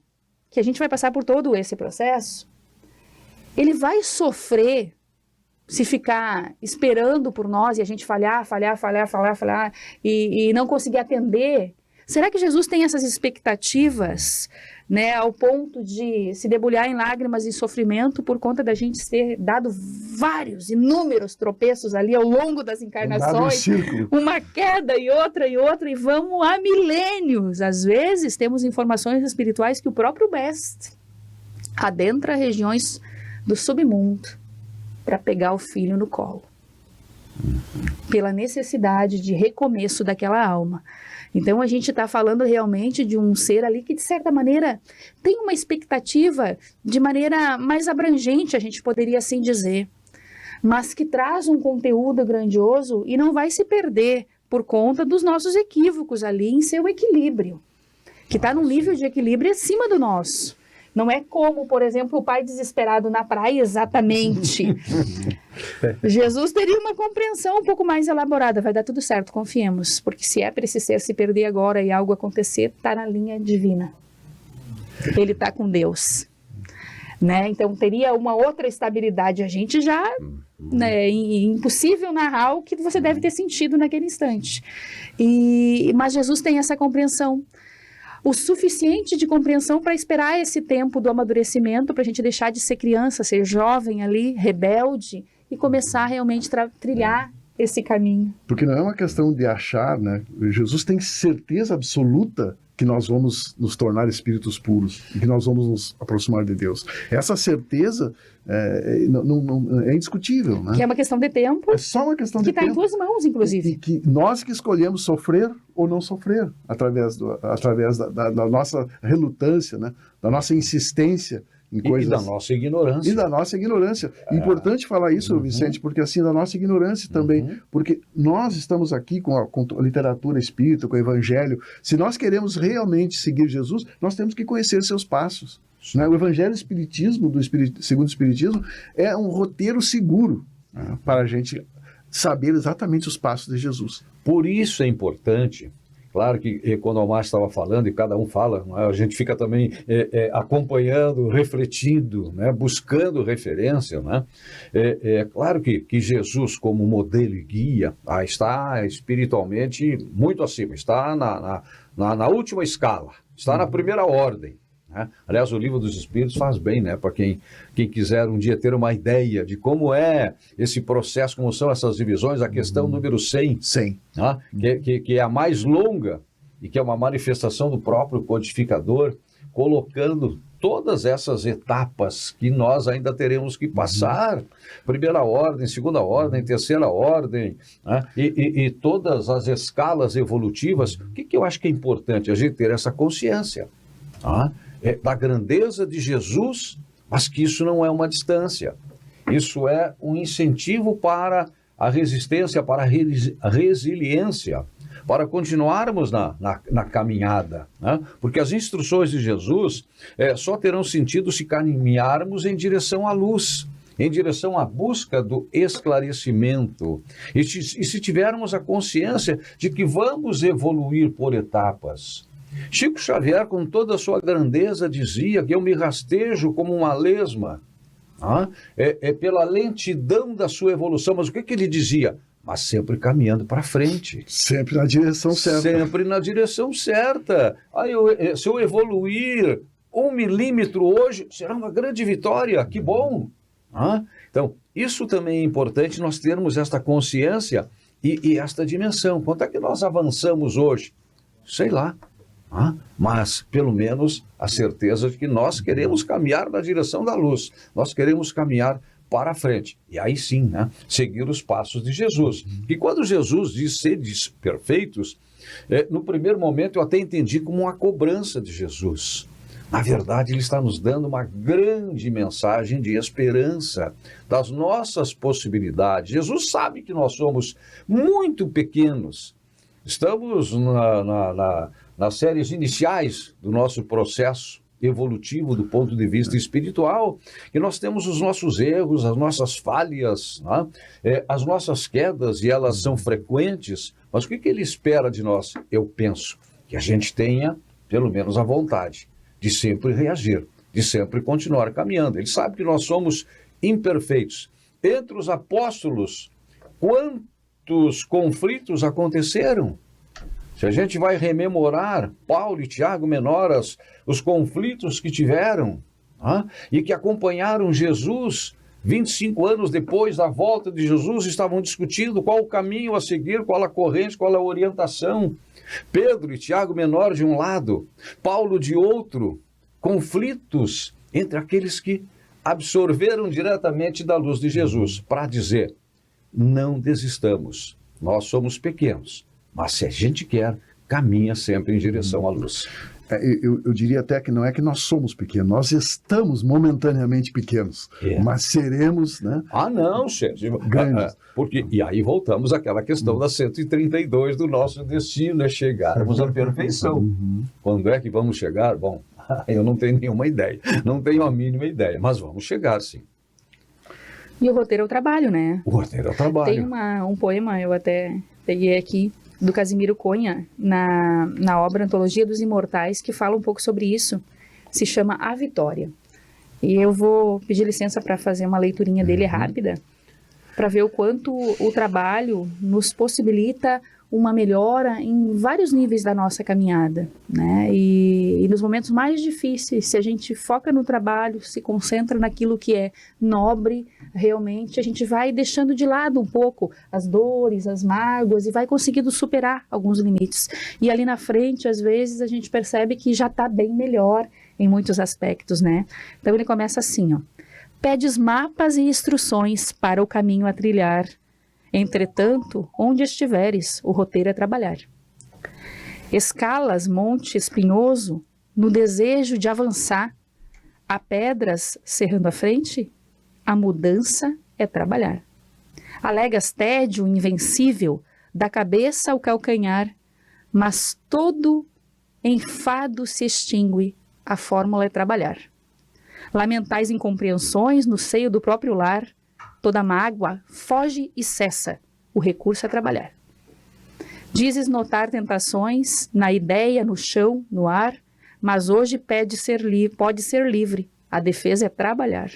que a gente vai passar por todo esse processo? Ele vai sofrer se ficar esperando por nós e a gente falhar e não conseguir atender? Será que Jesus tem essas expectativas, né, ao ponto de se debulhar em lágrimas e sofrimento por conta da gente ter dado inúmeros tropeços ali ao longo das encarnações, uma queda e outra, e vamos há milênios? Às vezes temos informações espirituais que o próprio mestre adentra regiões do submundo para pegar o filho no colo, pela necessidade de recomeço daquela alma. Então, a gente está falando realmente de um ser ali que, de certa maneira, tem uma expectativa de maneira mais abrangente, a gente poderia assim dizer, mas que traz um conteúdo grandioso e não vai se perder por conta dos nossos equívocos ali em seu equilíbrio, que está num nível de equilíbrio acima do nosso. Não é como, por exemplo, o pai desesperado na praia, exatamente. Jesus teria uma compreensão um pouco mais elaborada. Vai dar tudo certo, confiemos. Porque se é para esse ser se perder agora e algo acontecer, está na linha divina. Ele está com Deus. Né? Então, teria uma outra estabilidade. A gente já... né, impossível narrar o que você deve ter sentido naquele instante. Mas Jesus tem essa compreensão. O suficiente de compreensão para esperar esse tempo do amadurecimento, para a gente deixar de ser criança, ser jovem ali, rebelde, e começar realmente a trilhar esse caminho. Porque não é uma questão de achar, né? Jesus tem certeza absoluta que nós vamos nos tornar espíritos puros, e que nós vamos nos aproximar de Deus. Essa certeza é indiscutível, né? Que é uma questão de tempo. É só uma questão de tempo. Que está em tuas mãos, inclusive. E que nós que escolhemos sofrer ou não sofrer, através da nossa relutância, né? Da nossa insistência em coisas... E da nossa ignorância. E da nossa ignorância. Importante falar isso, Vicente, porque assim, da nossa ignorância também, porque nós estamos aqui com a literatura espírita, com o evangelho. Se nós queremos realmente seguir Jesus, nós temos que conhecer seus passos. Né? O evangelho espiritismo, segundo o espiritismo, é um roteiro seguro, né, para a gente saber exatamente os passos de Jesus. Por isso é importante... Claro que quando o Márcio estava falando, e cada um fala, a gente fica também acompanhando, refletindo, né, buscando referência. Né? Claro que Jesus, como modelo e guia, está espiritualmente muito acima, está na última escala, está na primeira ordem. Né? Aliás, o Livro dos Espíritos faz bem, né, para quem quiser um dia ter uma ideia de como é esse processo, como são essas divisões, a questão número 100, né? que é a mais longa e que é uma manifestação do próprio codificador, colocando todas essas etapas que nós ainda teremos que passar, primeira ordem, segunda ordem, terceira ordem, né? E todas as escalas evolutivas. O que eu acho que é importante? A gente ter essa consciência, tá? Da grandeza de Jesus, mas que isso não é uma distância. Isso é um incentivo para a resistência, para a resiliência, para continuarmos na caminhada, né? Porque as instruções de Jesus só terão sentido se caminharmos em direção à luz, em direção à busca do esclarecimento. E se tivermos a consciência de que vamos evoluir por etapas. Chico Xavier, com toda a sua grandeza, dizia que eu me rastejo como uma lesma, pela lentidão da sua evolução. Mas o que ele dizia? Mas sempre caminhando para frente. Sempre na direção certa. Sempre na direção certa. Se eu evoluir 1 milímetro hoje, será uma grande vitória. Que bom! Então, isso também é importante, nós termos esta consciência e esta dimensão. Quanto é que nós avançamos hoje? Sei lá. Mas, pelo menos, a certeza de que nós queremos caminhar na direção da luz. Nós queremos caminhar para frente. E aí sim, né, seguir os passos de Jesus. E quando Jesus diz seres perfeitos, no primeiro momento eu até entendi como uma cobrança de Jesus. Na verdade, ele está nos dando uma grande mensagem de esperança das nossas possibilidades. Jesus sabe que nós somos muito pequenos. Estamos nas séries iniciais do nosso processo evolutivo do ponto de vista espiritual, e nós temos os nossos erros, as nossas falhas, né? As nossas quedas, e elas são frequentes, mas o que ele espera de nós? Eu penso que a gente tenha, pelo menos, a vontade de sempre reagir, de sempre continuar caminhando. Ele sabe que nós somos imperfeitos. Entre os apóstolos, quantos conflitos aconteceram? Se a gente vai rememorar Paulo e Tiago Menoras, os conflitos que tiveram, e que acompanharam Jesus, 25 anos depois da volta de Jesus, estavam discutindo qual o caminho a seguir, qual a corrente, qual a orientação. Pedro e Tiago Menor de um lado, Paulo de outro, conflitos entre aqueles que absorveram diretamente da luz de Jesus, para dizer, não desistamos, nós somos pequenos. Mas se a gente quer, caminha sempre em direção à luz. Eu diria até que não é que nós somos pequenos, nós estamos momentaneamente pequenos, mas seremos, né? Não, gente. Grandes. E aí voltamos àquela questão da 132 do nosso destino, é chegarmos à perfeição. Quando é que vamos chegar? Bom, eu não tenho nenhuma ideia, não tenho a mínima ideia, mas vamos chegar, sim. E o roteiro é o trabalho, né? O roteiro é o trabalho. Tem um poema, eu até peguei aqui, do Casimiro Cunha, na obra Antologia dos Imortais, que fala um pouco sobre isso. Se chama A Vitória. E eu vou pedir licença para fazer uma leiturinha dele rápida, para ver o quanto o trabalho nos possibilita uma melhora em vários níveis da nossa caminhada, né? E nos momentos mais difíceis, se a gente foca no trabalho, se concentra naquilo que é nobre, realmente a gente vai deixando de lado um pouco as dores, as mágoas e vai conseguindo superar alguns limites. E ali na frente, às vezes, a gente percebe que já está bem melhor em muitos aspectos, né? Então ele começa assim, ó. Pedes mapas e instruções para o caminho a trilhar. Entretanto, onde estiveres, o roteiro é trabalhar. Escalas monte espinhoso no desejo de avançar. Há pedras cerrando a frente, a mudança é trabalhar. Alegas tédio invencível da cabeça ao calcanhar, mas todo enfado se extingue, a fórmula é trabalhar. Lamentais incompreensões no seio do próprio lar, toda mágoa foge e cessa, o recurso é trabalhar. Dizes notar tentações na ideia, no chão, no ar, mas hoje pode ser livre, a defesa é trabalhar.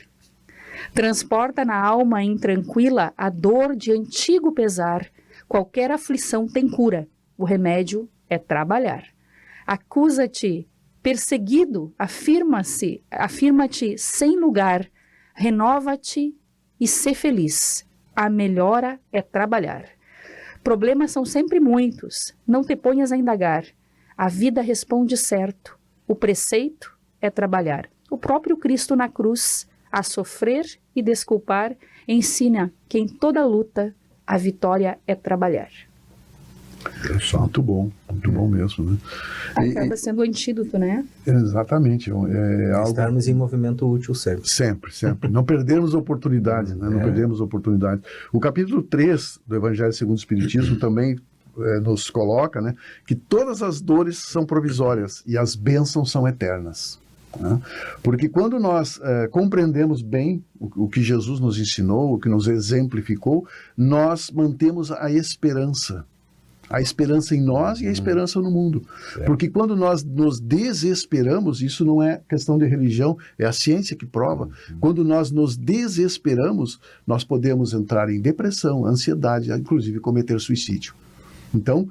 Transporta na alma intranquila a dor de antigo pesar, qualquer aflição tem cura, o remédio é trabalhar. Acusa-te perseguido, afirma-te sem lugar, renova-te e ser feliz. A melhora é trabalhar. Problemas são sempre muitos, não te ponhas a indagar. A vida responde certo. O preceito é trabalhar. o próprio Cristo na cruz, a sofrer e desculpar, ensina que em toda luta a vitória é trabalhar. Muito bom mesmo, né? Acaba sendo o antídoto, né? Exatamente. Estarmos em movimento útil sempre. Sempre. Não perdemos oportunidades, né? Não perdemos oportunidades. O capítulo 3 do Evangelho segundo o Espiritismo também nos coloca, né, que todas as dores são provisórias e as bênçãos são eternas. Né? Porque quando nós compreendemos bem o que Jesus nos ensinou, o que nos exemplificou, nós mantemos a esperança em nós e a esperança no mundo. Porque quando nós nos desesperamos, isso não é questão de religião, é a ciência que prova. Quando nós nos desesperamos, nós podemos entrar em depressão, ansiedade, inclusive cometer suicídio. Então,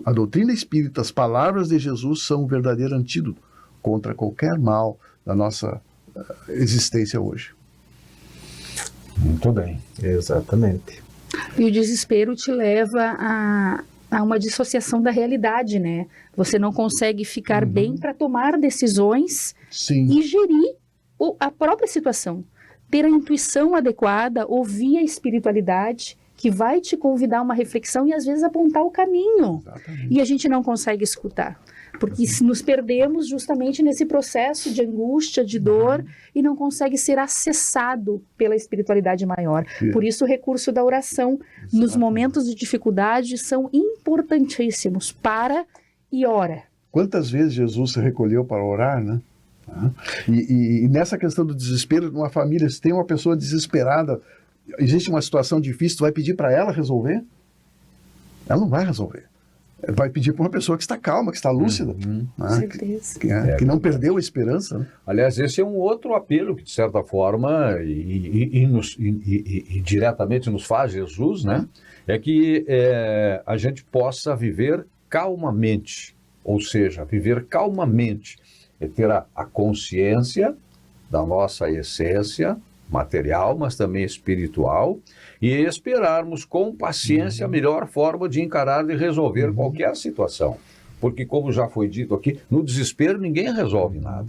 a doutrina espírita, as palavras de Jesus são um verdadeiro antídoto contra qualquer mal da nossa existência hoje. Muito bem. Exatamente. E o desespero te leva a uma dissociação da realidade, né? Você não consegue ficar bem para tomar decisões e gerir a própria situação. Ter a intuição adequada, ouvir a espiritualidade, que vai te convidar a uma reflexão e às vezes apontar o caminho. Exatamente. E a gente não consegue escutar. Porque nos perdemos justamente nesse processo de angústia, de dor, e não consegue ser acessado pela espiritualidade maior. Por isso o recurso da oração nos momentos de dificuldade são importantíssimos. Para e ora. Quantas vezes Jesus se recolheu para orar, né? E nessa questão do desespero, numa família, se tem uma pessoa desesperada, existe uma situação difícil, tu vai pedir para ela resolver? Ela não vai resolver. Vai pedir para uma pessoa que está calma, que está lúcida, certeza. Que não perdeu a esperança. Né? Aliás, esse é um outro apelo que, de certa forma, e diretamente nos faz Jesus, né? É que a gente possa viver calmamente, ou seja, viver calmamente, é ter a consciência da nossa essência material, mas também espiritual, e esperarmos com paciência a melhor forma de encarar e resolver qualquer situação. Porque, como já foi dito aqui, no desespero ninguém resolve nada.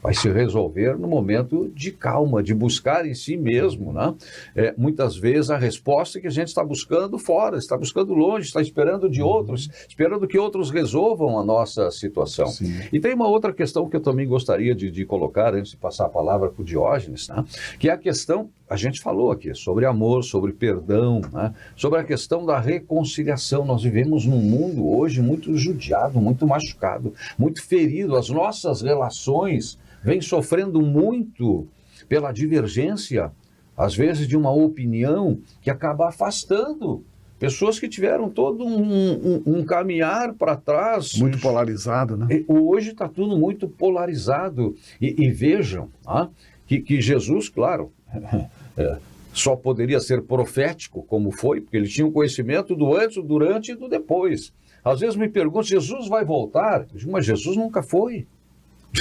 Vai se resolver no momento de calma, de buscar em si mesmo, né? Muitas vezes a resposta que a gente está buscando fora, está buscando longe, está esperando de outros, esperando que outros resolvam a nossa situação. Sim. E tem uma outra questão que eu também gostaria de colocar, antes de passar a palavra para o Diógenes, né? Que é a questão, a gente falou aqui, sobre amor, sobre perdão, né? Sobre a questão da reconciliação. Nós vivemos num mundo hoje muito judiado, muito machucado, muito ferido. As nossas relações vem sofrendo muito pela divergência, às vezes de uma opinião que acaba afastando pessoas que tiveram todo um caminhar para trás. Muito polarizado, né? Hoje está tudo muito polarizado. E vejam que Jesus, claro, só poderia ser profético como foi, porque ele tinha um conhecimento do antes, do durante e do depois. Às vezes me perguntam, Jesus vai voltar? Eu digo, mas Jesus nunca foi.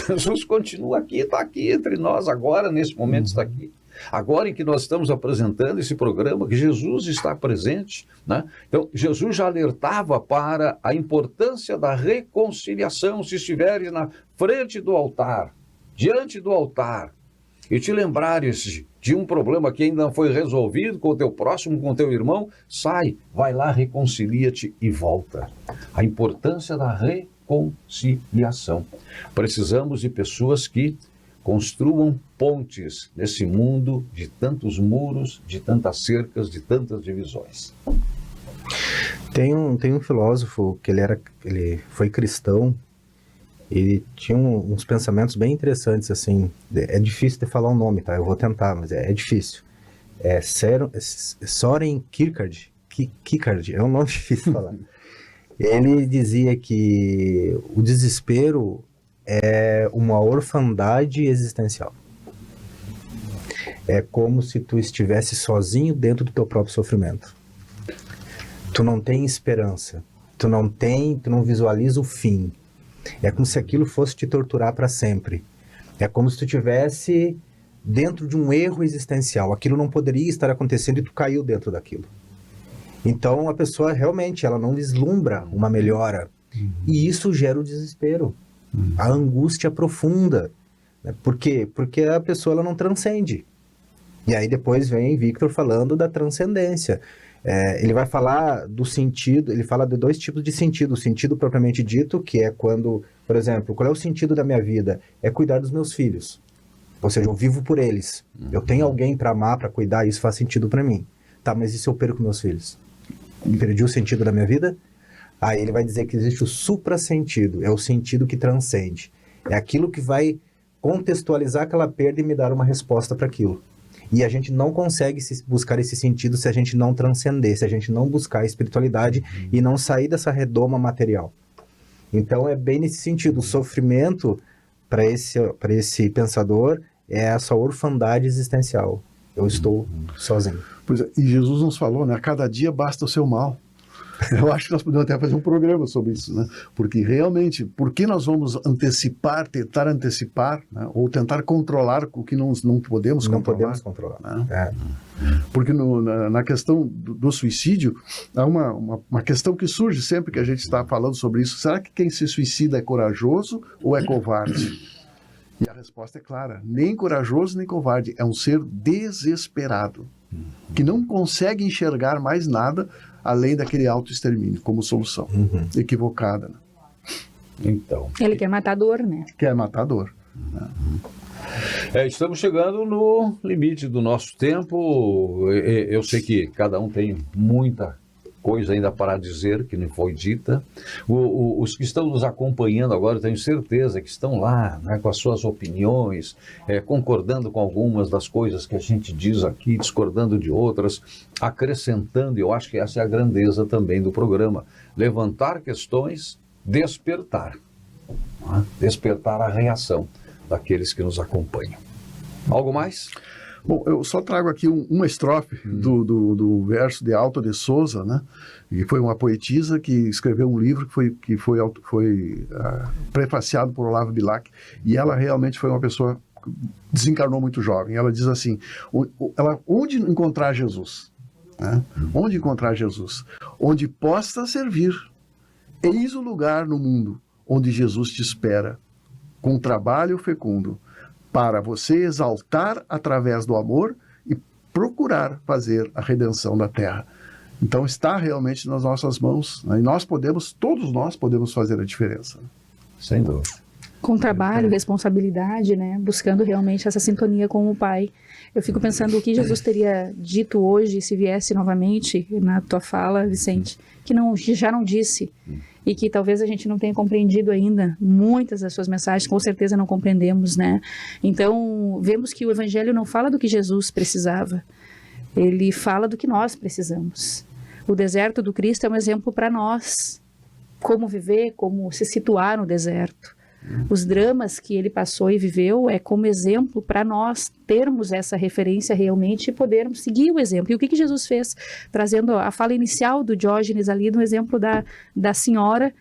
Jesus continua aqui, está aqui entre nós agora, nesse momento está aqui. Agora em que nós estamos apresentando esse programa, que Jesus está presente, né? Então, Jesus já alertava para a importância da reconciliação, se estiveres na frente do altar, diante do altar, e te lembrares de um problema que ainda não foi resolvido com o teu próximo, com o teu irmão, sai, vai lá, reconcilia-te e volta. A importância da reconciliação. Precisamos de pessoas que construam pontes nesse mundo de tantos muros, de tantas cercas, de tantas divisões. Tem um filósofo que ele foi cristão. Ele tinha uns pensamentos bem interessantes, assim. É difícil de falar o nome, tá? Eu vou tentar, mas é difícil. Soren Kierkegaard. Kierkegaard, é um nome difícil de falar. Ele dizia que o desespero é uma orfandade existencial. É como se tu estivesse sozinho dentro do teu próprio sofrimento. Tu não tem esperança. Tu não visualiza o fim. É como se aquilo fosse te torturar para sempre. É como se tu estivesse dentro de um erro existencial. Aquilo não poderia estar acontecendo e tu caiu dentro daquilo. Então a pessoa realmente ela não vislumbra uma melhora. E isso gera o desespero. A angústia profunda. Né? Por quê? Porque a pessoa ela não transcende. E aí depois vem Victor falando da transcendência. Ele vai falar do sentido, ele fala de 2 tipos de sentido. O sentido propriamente dito, que é quando, por exemplo, qual é o sentido da minha vida? É cuidar dos meus filhos. Ou seja, eu vivo por eles. Eu tenho alguém para amar, para cuidar, isso faz sentido para mim. Tá, mas e se eu perco meus filhos? Perdi o sentido da minha vida? Aí ele vai dizer que existe o suprasentido, é o sentido que transcende. É aquilo que vai contextualizar aquela perda e me dar uma resposta para aquilo. E a gente não consegue buscar esse sentido se a gente não transcender, se a gente não buscar a espiritualidade e não sair dessa redoma material. Então é bem nesse sentido, o sofrimento para esse pensador é a sua orfandade existencial. Eu estou sozinho. Pois é, e Jesus nos falou, né? A cada dia basta o seu mal. Eu acho que nós podemos até fazer um programa sobre isso, né? Porque realmente, por que nós vamos tentar antecipar, né? Ou tentar controlar o que não podemos controlar? Não podemos controlar. Né? Porque na questão do suicídio, há uma questão que surge sempre que a gente está falando sobre isso. Será que quem se suicida é corajoso ou é covarde? E a resposta é clara, nem corajoso nem covarde, é um ser desesperado, que não consegue enxergar mais nada além daquele autoextermínio como solução equivocada. Né? Então. Ele quer matar a dor, né? Quer matar a dor. Estamos chegando no limite do nosso tempo. Eu sei que cada um tem muita coisa ainda para dizer que não foi dita. Os que estão nos acompanhando agora, eu tenho certeza que estão lá, né, com as suas opiniões, concordando com algumas das coisas que a gente diz aqui, discordando de outras, acrescentando, e eu acho que essa é a grandeza também do programa, levantar questões, despertar, né? Despertar a reação daqueles que nos acompanham. Algo mais? Bom, eu só trago aqui uma estrofe do verso de Alta de Souza, né? E foi uma poetisa que escreveu um livro que foi prefaciado por Olavo Bilac, e ela realmente foi uma pessoa que desencarnou muito jovem. Ela diz assim, onde encontrar Jesus? Né? Onde encontrar Jesus? Onde possa servir. Eis o lugar no mundo onde Jesus te espera, com trabalho fecundo, para você exaltar através do amor e procurar fazer a redenção da terra. Então está realmente nas nossas mãos, né? E todos nós podemos fazer a diferença. Sem dúvida. Com trabalho, responsabilidade, né? Buscando realmente essa sintonia com o Pai. Eu fico pensando o que Jesus teria dito hoje se viesse novamente na tua fala, Vicente, que já não disse. E que talvez a gente não tenha compreendido ainda muitas das suas mensagens, com certeza não compreendemos, né? Então, vemos que o Evangelho não fala do que Jesus precisava, ele fala do que nós precisamos. O deserto do Cristo é um exemplo para nós, como viver, como se situar no deserto. Os dramas que ele passou e viveu é como exemplo para nós termos essa referência realmente e podermos seguir o exemplo. E o que Jesus fez? Trazendo a fala inicial do Diógenes ali, no exemplo da senhora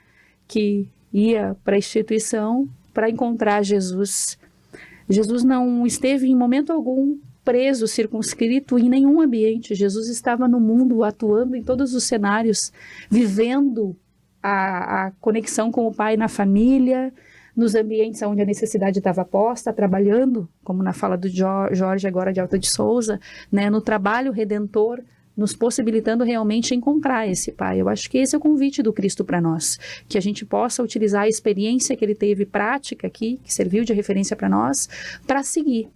que ia para a instituição para encontrar Jesus. Jesus não esteve em momento algum preso, circunscrito em nenhum ambiente. Jesus estava no mundo, atuando em todos os cenários, vivendo a conexão com o Pai na família, nos ambientes onde a necessidade estava posta, trabalhando, como na fala do Jorge agora de Alta de Souza, né, no trabalho redentor, nos possibilitando realmente encontrar esse Pai. Eu acho que esse é o convite do Cristo para nós, que a gente possa utilizar a experiência que ele teve prática aqui, que serviu de referência para nós, para seguir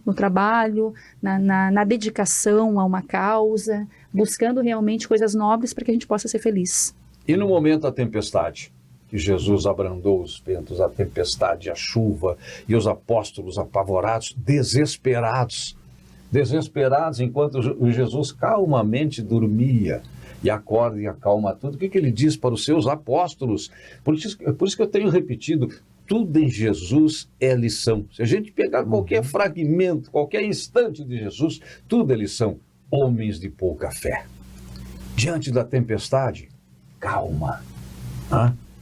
no trabalho, na dedicação a uma causa, buscando realmente coisas nobres para que a gente possa ser feliz. E no momento da tempestade? Que Jesus abrandou os ventos, a tempestade, a chuva, e os apóstolos apavorados, desesperados, enquanto Jesus calmamente dormia e acorda e acalma tudo. O que ele diz para os seus apóstolos? Por isso que eu tenho repetido, tudo em Jesus é lição. Se a gente pegar qualquer fragmento, qualquer instante de Jesus, tudo é lição. Homens de pouca fé. Diante da tempestade, calma.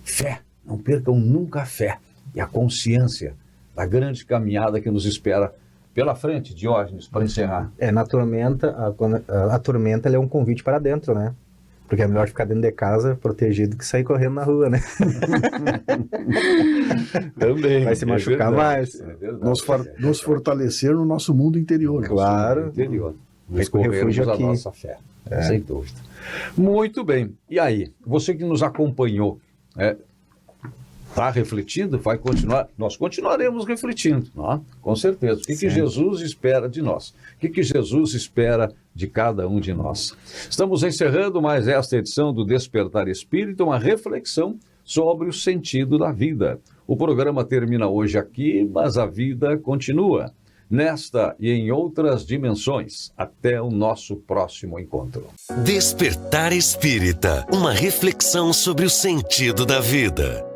Fé, não percam nunca a fé e a consciência da grande caminhada que nos espera pela frente. Diógenes, para encerrar. Na tormenta, a tormenta ela é um convite para dentro, né? Porque é melhor ficar dentro de casa, protegido, que sair correndo na rua, né? Também. Vai se machucar mais. É verdade. Nos fortalecer no nosso mundo interior. Claro. Interior. Mas com refúgio a aqui. nossa fé, sem dúvida. Muito bem. E aí, você que nos acompanhou, está refletindo? Vai continuar? Nós continuaremos refletindo, com certeza. O que Jesus espera de nós? O que Jesus espera de cada um de nós? Estamos encerrando mais esta edição do Despertar Espírita, uma reflexão sobre o sentido da vida. O programa termina hoje aqui, mas a vida continua. Nesta e em outras dimensões. Até o nosso próximo encontro. Despertar Espírita, uma reflexão sobre o sentido da vida.